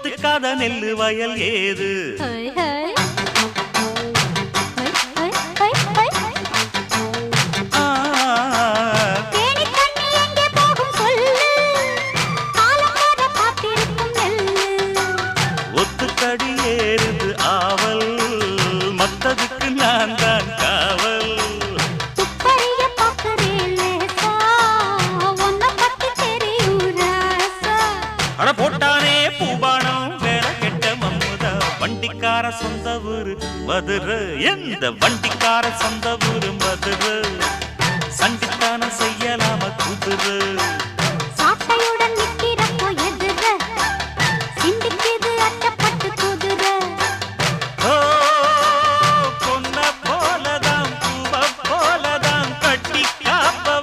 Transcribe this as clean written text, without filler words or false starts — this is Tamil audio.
எத்துக்காத நெல்லு வயல் ஏது ஒத்துக்கடி ஏறுது ஆவல் மத்ததுக்கு நான் தான் காவல் அட போட்டானே பூபானம் வேற கெட்ட மம்முதா வண்டிக்கார சொந்த ஊரு மதுரை எந்த வண்டிக்கார சொந்த ஊரு மதுரை